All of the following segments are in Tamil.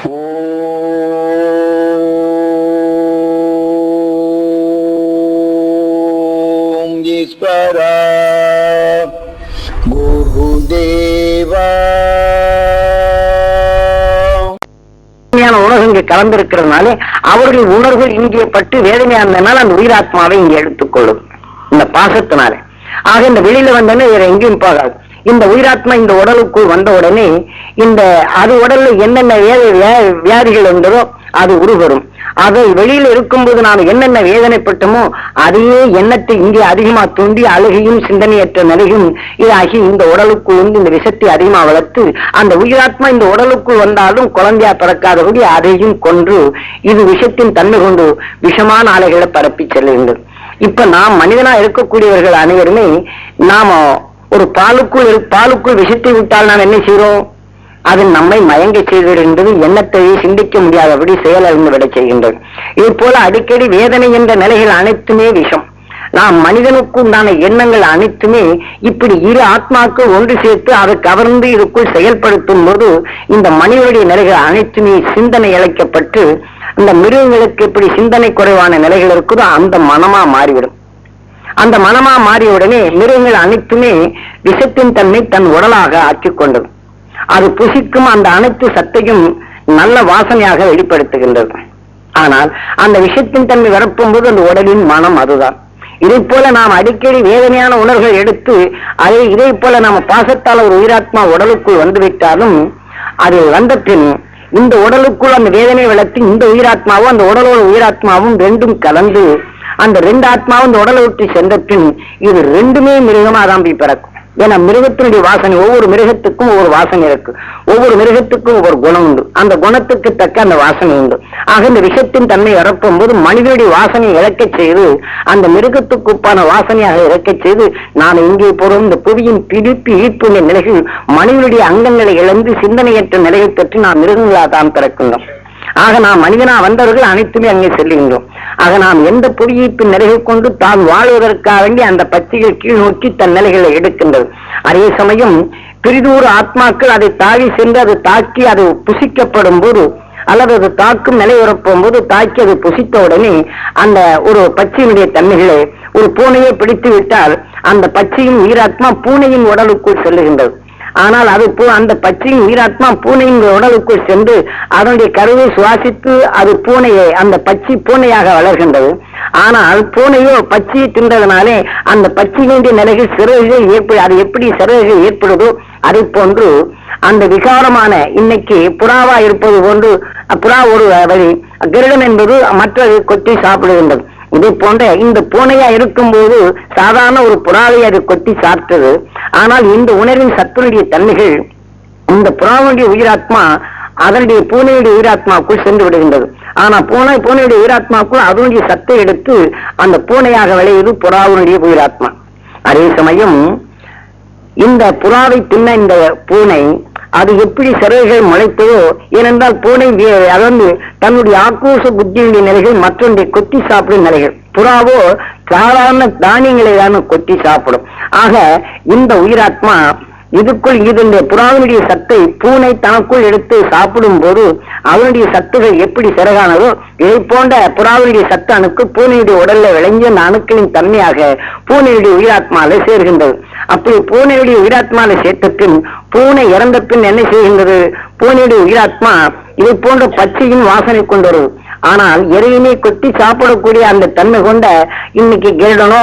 ஓம் ஈஸ்வரா குருதேவா. உணர்வு இங்கே கலந்திருக்கிறதுனால அவர்கள் உணர்வுகள் இங்கே பட்டு வேதனையா இருந்ததுனால அந்த உயிராத்மாவை இங்கே எடுத்துக்கொள்ளும் இந்த பாசத்தினால. ஆக இந்த வெளியில வந்தோடனே வேற எங்கேயும் போகாது. இந்த உயிராத்மா இந்த உடலுக்குள் வந்த உடனே இந்த அது உடல்ல என்னென்ன வியாதிகள் இருந்ததோ அது உருவரும். அதை வெளியில இருக்கும்போது நாம் என்னென்ன வேதனைப்பட்டோமோ அதையே எண்ணத்தை இங்கே அதிகமா தூண்டி அழுகையும் சிந்தனையற்ற நிலையும் இதாகி இந்த உடலுக்குள் வந்து இந்த விஷத்தை அதிகமா வளர்த்து அந்த உயிராத்மா இந்த உடலுக்குள் வந்தாலும் குழந்தையா பிறக்காதபடி அதையும் கொன்று இது விஷத்தின் தன்மை கொண்டு விஷமான அலைகளை பரப்பி செல்லுகின்றது. இப்ப நாம் மனிதனா இருக்கக்கூடியவர்கள் அனைவருமே நாம ஒரு பாலுக்குள் விஷத்தை விட்டால் நாம் என்ன செய்கிறோம்? அது நம்மை மயங்க செய்திருந்தது, எண்ணத்தையே சிந்திக்க முடியாதபடி செயலிழந்து விட செய்கின்றது. இது போல அடிக்கடி வேதனை என்ற நிலைகள் அனைத்துமே விஷம். நாம் மனிதனுக்கு உண்டான எண்ணங்கள் அனைத்துமே இப்படி இரு ஆத்மாக்கள் ஒன்று சேர்த்து அதை கவர்ந்து இதுக்குள் செயல்படுத்தும் போது இந்த மனிதனுடைய நிலைகள் அனைத்துமே சிந்தனை இழைக்கப்பட்டு இந்த மிருகங்களுக்கு எப்படி சிந்தனை குறைவான நிலைகள் இருக்குதோ அந்த மனமா மாறிவிடும். அந்த மனமா மாறிய உடனே மிருகங்கள் அனைத்துமே விஷத்தின் தன்மை தன் உடலாக ஆக்கிக் கொண்டது. அது புசிக்கும் அந்த அனைத்து சத்தையும் நல்ல வாசனையாக வெளிப்படுத்துகின்றது. ஆனால் அந்த விஷத்தின் தன்மை வரப்பும் போது அந்த உடலின் மனம் அதுதான். இதை போல நாம் அடிக்கடி வேதனையான உணர்வுகள் எடுத்து இதை போல நாம பாசத்தால் ஒரு உயிராத்மா உடலுக்குள் வந்துவிட்டாலும் அது வந்த பின் இந்த உடலுக்குள் அந்த வேதனை வளர்த்து இந்த உயிராத்மாவும் அந்த உடலோட உயிராத்மாவும் ரெண்டும் கலந்து அந்த ரெண்டு ஆத்மாவும் இந்த உடலை விட்டு சென்ற பின் இது ரெண்டுமே மிருகமா தான் போய் பிறக்கும். ஏன்னா மிருகத்தினுடைய வாசனை ஒவ்வொரு மிருகத்துக்கும் ஒவ்வொரு வாசனை இருக்கு, ஒவ்வொரு மிருகத்துக்கும் ஒவ்வொரு குணம் உண்டு, அந்த குணத்துக்கு தக்க அந்த வாசனை உண்டு. ஆக இந்த விஷத்தின் தன்மை இறப்பும் போது மனிதனுடைய வாசனையை இறக்க செய்து அந்த மிருகத்துக்கு ஒப்பான வாசனையாக இறக்க செய்து நான் இங்கே போறோம் இந்த புவியின் பிடிப்பு ஈர்ப்பு நிலைகள் மனிதனுடைய அங்கங்களை இழந்து சிந்தனையற்ற நிலையை பற்றி நாம் மிருகங்களாக தான் பிறக்கின்றோம். ஆக நாம் மனிதனா வந்தவர்கள் அனைத்துமே அங்கே செல்லுகின்றோம். ஆக நாம் எந்த புவியீர்ப்பின் நிலையை கொண்டு தான் வாழ்வதற்காக வேண்டி அந்த பச்சைகள் கீழ் நோக்கி தன் நிலைகளை எடுக்கின்றது. அதே சமயம் பிரிதூறு ஆத்மாக்கள் அதை தாவி சென்று அதை தாக்கி அது புசிக்கப்படும் போது அல்லது அது தாக்கும் நிலை உறப்பும் போது தாக்கி அது புசித்த உடனே அந்த ஒரு பச்சையினுடைய தன்மைகளை ஒரு பூனையை பிடித்து விட்டால் அந்த பச்சையின் உயிராத்மா பூனையின் உடலுக்குள் செல்லுகின்றது. ஆனால் அது அந்த பச்சையின் உயிராத்மா பூனையின் உடலுக்குள் சென்று அதனுடைய கருவை சுவாசித்து அது பூனையை அந்த பச்சை பூனையாக வளர்கின்றது. ஆனால் பூனையோ பச்சையை தின்றதுனாலே அந்த பச்சையினுடைய நிலைகள் சிறகுகள் அது எப்படி சிறகுகள் ஏற்படுதோ அதை போன்று அந்த விகாரமான இன்னைக்கு புறாவா இருப்பது போன்று புறா ஒரு வழி கிருடன் என்பது மற்றது கொத்தி சாப்பிடுகின்றது. இதே போன்ற இந்த பூனையா இருக்கும்போது சாதாரண ஒரு புறாவை அது கொத்தி சாப்பிட்டது. ஆனால் இந்த உணர்வின் சத்துடைய தன்மைகள் இந்த புறாவுடைய உயிராத்மா அதனுடைய பூனையுடைய உயிராத்மாவுக்குள் சென்று விடுகின்றது. ஆனா பூனையுடைய உயிராத்மாவுக்குள் அதனுடைய சத்தை எடுத்து அந்த பூனையாக விளையுது புறாவுடைய உயிராத்மா. அதே சமயம் இந்த புறாவை பின்ன இந்த பூனை அது எப்படி சிறகுகள் முளைத்ததோ, ஏனென்றால் பூனை அதாவது தன்னுடைய ஆக்ரோஷ புத்தியுடைய நிலைகள் மற்றொன்றை கொத்தி சாப்பிடும் நிலைகள். புறாவோ சாதாரண தானியங்களை தான் கொத்தி சாப்பிடும். ஆக இந்த உயிராத்மா இதுக்குள் இந்த புறாவினுடைய சத்தை பூனை தனக்குள் எடுத்து சாப்பிடும் போது அவனுடைய சத்துகள் எப்படி சிறகானதோ இதை போன்ற புறாவினுடைய சத்து அணுக்கு பூனையுடைய உடல்ல விளங்கிய அந்த அணுக்களின் தன்மையாக பூனையுடைய உயிராத்மால சேர்கின்றது. அப்படி பூனையுடைய உயிராத்மால சேர்த்த பின் பூனை இறந்த பின் என்ன செய்கின்றது? பூனையுடைய உயிராத்மா இதை போன்ற பச்சையின் வாசனை கொண்டு வருது. ஆனால் எதையுமே கொத்தி சாப்பிடக்கூடிய அந்த தன்மை கொண்ட இன்னைக்கு கிரடனோ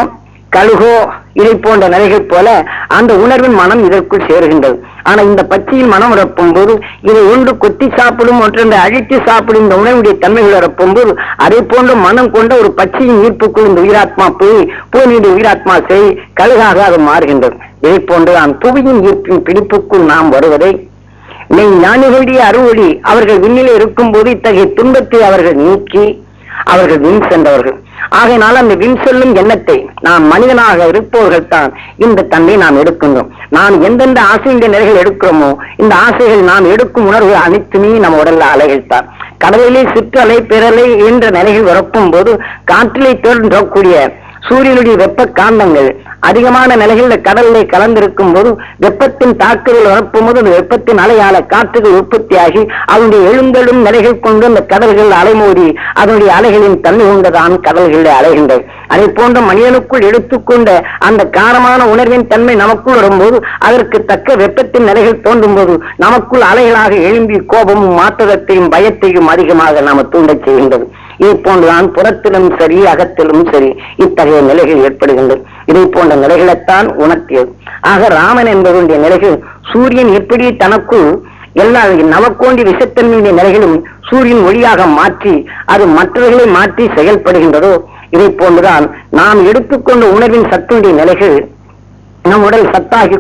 கழுகோ இதை போன்ற நிலைகள் போல அந்த உணர்வின் மனம் இதற்குள் சேருகின்றது. ஆனா இந்த பச்சையின் மனம் உறப்பும் போது இதை ஒன்று கொத்தி சாப்பிடும் ஒன்றென்று அழித்து சாப்பிடும் இந்த உணர்வுடைய தன்மைகள் உறப்பும் போது அதே போன்ற மனம் கொண்ட ஒரு பச்சையின் ஈர்ப்புக்குள் இந்த உயிராத்மா போய் பூனையுடைய உயிராத்மா செய் கழுகாக அது மாறுகின்றது. இதை போன்று நாம் புவியின் ஈர்ப்பின் பிடிப்புக்குள் நாம் வருவதை ஞானிகளுடைய அருளொளி அவர்கள் விண்ணிலே இருக்கும் போது இத்தகைய துன்பத்தை அவர்கள் நீக்கி அவர்கள் வின் சென்றவர்கள். ஆகையினால் அந்த வின் செல்லும் எண்ணத்தை நாம் மனிதனாக இருப்பவர்கள் தான் இந்த தன்மை நாம் எடுக்கின்றோம். நாம் எந்தெந்த ஆசையின் நிலைகள் எடுக்கிறோமோ இந்த ஆசைகள் நாம் எடுக்கும் உணர்வுகள் அனைத்துமே நம்ம உடல்ல அலைகள் தான். கடலிலே சிற்றலை பிறலை என்ற நிலைகள் வரப்பும் போது காற்றிலே தோன்றக்கூடிய சூரியனுடைய வெப்ப காந்தங்கள் அதிகமான நிலைகளில் கடலில் கலந்திருக்கும் போது வெப்பத்தின் தாக்குதல் வரப்பும் போது அந்த வெப்பத்தின் அலையால காற்றுகள் உற்பத்தியாகி அதனுடைய எழுந்தெழும் நிலைகள் கொண்டு அந்த கடல்கள் அலைமோதி அதனுடைய அலைகளின் தன்மை கொண்டுதான் கடல்களில் அலைகின்றது. அதை போன்ற மனிதனுக்குள் எடுத்துக்கொண்ட அந்த காரமான உணர்வின் தன்மை நமக்குள் வரும்போது அதற்கு தக்க வெப்பத்தின் நிலைகள் தோன்றும் போது நமக்குள் அலைகளாக எழும்பி கோபமும் மாற்றத்தையும் பயத்தையும் அதிகமாக நாம தூண்டச் செய்கின்றது. இதை போன்றுதான் புறத்திலும் சரி அகத்திலும் சரி இத்தகைய நிலைகள் ஏற்படுகின்றது. இதை போன்ற நிலைகளைத்தான் உணர்த்தியது. ஆக ராமன் என்பவருடைய நிலைகள் சூரியன் எப்படி தனக்குள் எல்லா நமக்கோண்டி விஷத்தன்மையுடைய நிலைகளும் சூரியன் ஒளியாக மாற்றி அது மற்றவர்களை மாற்றி செயல்படுகின்றதோ இதை போன்றுதான் நாம் எடுத்துக்கொண்ட உணர்வின் சத்துடைய நிலைகள் நம் உடல் சத்தாகி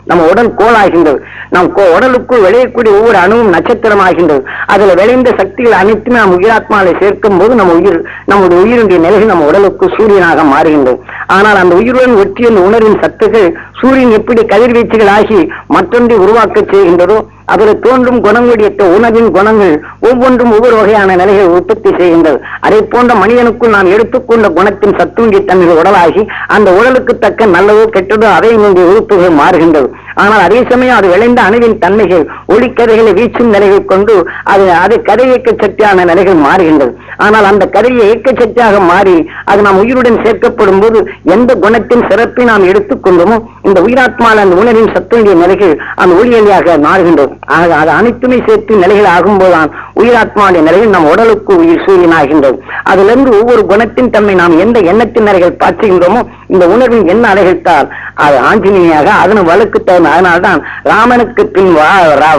நம்ம உடல் கோளாகின்றது. நம் உடலுக்குள் விளையக்கூடிய ஒவ்வொரு அணுவும் நட்சத்திரம் ஆகின்றது. அதுல விளைந்த சக்திகள் அனைத்துமே நம் உயிராத்மாவை சேர்க்கும் போது நம்முடைய உயிருடைய நிலைகள் நம்ம உடலுக்கு சூரியனாக மாறுகின்றது. ஆனால் அந்த உயிருடன் ஒற்றிய உணர்வின் சத்துகள் சூரியன் எப்படி கதிர்வீச்சுகள் ஆகி மற்றொன்றை உருவாக்க செய்கின்றதோ அதில் தோன்றும் குணங்களுடைய உணவின் குணங்கள் ஒவ்வொன்றும் ஒவ்வொரு வகையான நிலைகளை உற்பத்தி செய்கின்றது. அதை போன்ற மனிதனுக்குள் நாம் எடுத்துக்கொண்ட குணத்தின் சத்துண்டிய தன்மை உடலாகி அந்த உடலுக்கு தக்க நல்லதோ கெட்டதோ அதை உறுப்புகள் மாறுகின்றது. ஆனால் அதே சமயம் அது விளைந்த அணுவின் தன்மைகள் ஒளிக்கதைகளை வீச்சும் நிலைகள் கொண்டு அது கதை இயக்க சக்தியான நிலைகள் மாறுகின்றது. ஆனால் அந்த கதையை இயக்க சக்தியாக மாறி அது நாம் உயிருடன் சேர்க்கப்படும் போது எந்த குணத்தின் சிறப்பை நாம் எடுத்துக்கொண்டோமோ இந்த உயிராத்மாவில் அந்த உணர்வின் சத்துடைய நிலைகள் அந்த ஒளியலியாக மாறுகின்றது. அது அனைத்துமே சேர்த்து நிலைகள் ஆகும்போதுதான் உயிராத்மாவுடைய நிலையில் நம் உடலுக்கு உயிர் சூரியனாகின்றது. அதிலிருந்து ஒவ்வொரு குணத்தின் தன்மை நாம் எந்த எண்ணத்தின் நிலைகள் பாய்ச்சுகின்றோமோ இந்த உணர்வின் என்ன அலைகள்தான் அது ஆஞ்சநேயாக அதன் வழக்கு தகுந்த. அதனால்தான் ராமனுக்கு பின்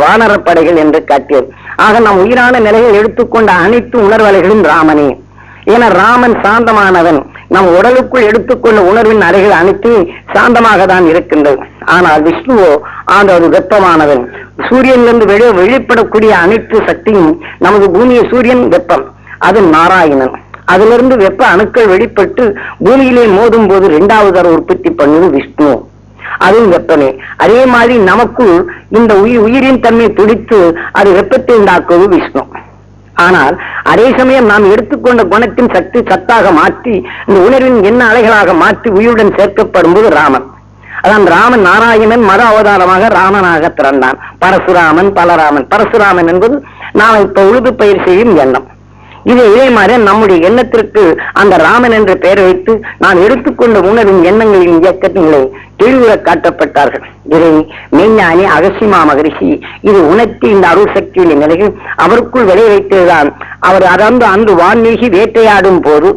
வானர படைகள் என்று காட்டியது. ஆக நாம் உயிரான நிலைகள் எடுத்துக்கொண்ட அனைத்து உணர்வலைகளும் ராமனே. ஏன்னா ராமன் சாந்தமானவன். நம் உடலுக்குள் எடுத்துக்கொண்ட உணர்வின் அலைகள் அனைத்தும் சாந்தமாக தான் இருக்கின்றது. ஆனால் விஷ்ணுவோ அது வெப்பமானவன். சூரியனிலிருந்து வெளிப்படக்கூடிய அனைத்து சக்தியும் நமது பூமியை சூரியன் வெப்பம், அது நாராயணன். அதிலிருந்து வெப்ப அணுக்கள் வெளிப்பட்டு பூமியிலே மோதும் போது இரண்டாவது தர உற்பத்தி பண்ணுவது விஷ்ணு, அதுவும் வெப்பமே. அதே மாதிரி நமக்குள் இந்த உயிரின் தன்மை துடித்து அது வெப்பத்தை உண்டாக்குவது விஷ்ணு. ஆனால் அதே சமயம் நாம் எடுத்துக்கொண்ட குணத்தின் சக்தி சத்தாக மாற்றி இந்த உணர்வின் என்ன அலைகளாக மாற்றி உயிருடன் சேர்க்கப்படும் போது ராமன். அதான் ராமன் நாராயணன் மத அவதாரமாக ராமனாக பிறந்தான். பரசுராமன் பலராமன். பரசுராமன் என்பது நாம் இப்ப உழுது பயிர் செய்யும் எண்ணம். இதே மாதிரி நம்முடைய எண்ணத்திற்கு அந்த ராமன் என்ற பெயர் வைத்து நாம் எடுத்துக்கொண்ட உணர்வின் எண்ணங்களின் இயக்கங்களை தெளிவுற காட்டப்பட்டார்கள். இதை மெய்ஞானி அகசிமா மகரிஷி இது உணர்த்தி இந்த அருள் சக்தியின் நிலையில் அவருக்குள் விளை வைத்ததுதான். அவர் அதாவது அன்று வான்மீகி வேட்டையாடும் போது,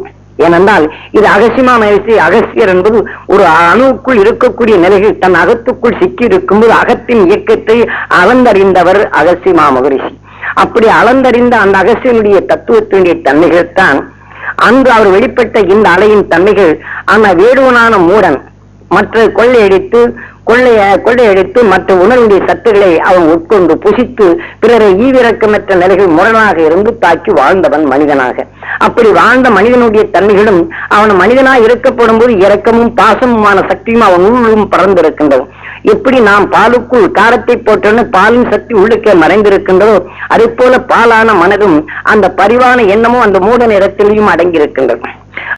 ஏனென்றால் இது அகசிமா மகரிஷி அகசியர் என்பது ஒரு அணுவுக்குள் இருக்கக்கூடிய நிலையில் தன் அகத்துக்குள் சிக்கி இருக்கும்போது அகத்தின் இயக்கத்தை அளந்தறிந்தவர் அகசிமா மகரிஷி. அப்படி அளந்தறிந்த அந்த அகசியனுடைய தத்துவத்தினுடைய தன்மைகள் தான் அன்று அவர் வெளிப்பட்ட இந்த அலையின் தன்மைகள். ஆனா வேடுவனான மூடன் மற்ற கொள்ளையடித்து மற்ற உணர்வுடைய சத்துக்களை அவன் உட்கொண்டு புசித்து பிறரை ஈவிரக்கமற்ற நிலைகள் முரணாக இருந்து தாக்கி வாழ்ந்தவன் மனிதனாக. அப்படி வாழ்ந்த மனிதனுடைய தன்மைகளும் அவன் மனிதனாக இருக்கப்படும் போது இரக்கமும் பாசமுமான சக்தியும் அவன் உள்ளும் பறந்திருக்கின்றது. எப்படி நாம் பாலுக்குள் காரத்தை போட்டோன்னு பாலின் சக்தி உள்ளுக்கே மறைந்திருக்கின்றதோ அதே போல பாலான மனதும் அந்த பரிவான எண்ணமும் அந்த மூட நிறத்திலையும் அடங்கியிருக்கின்றது.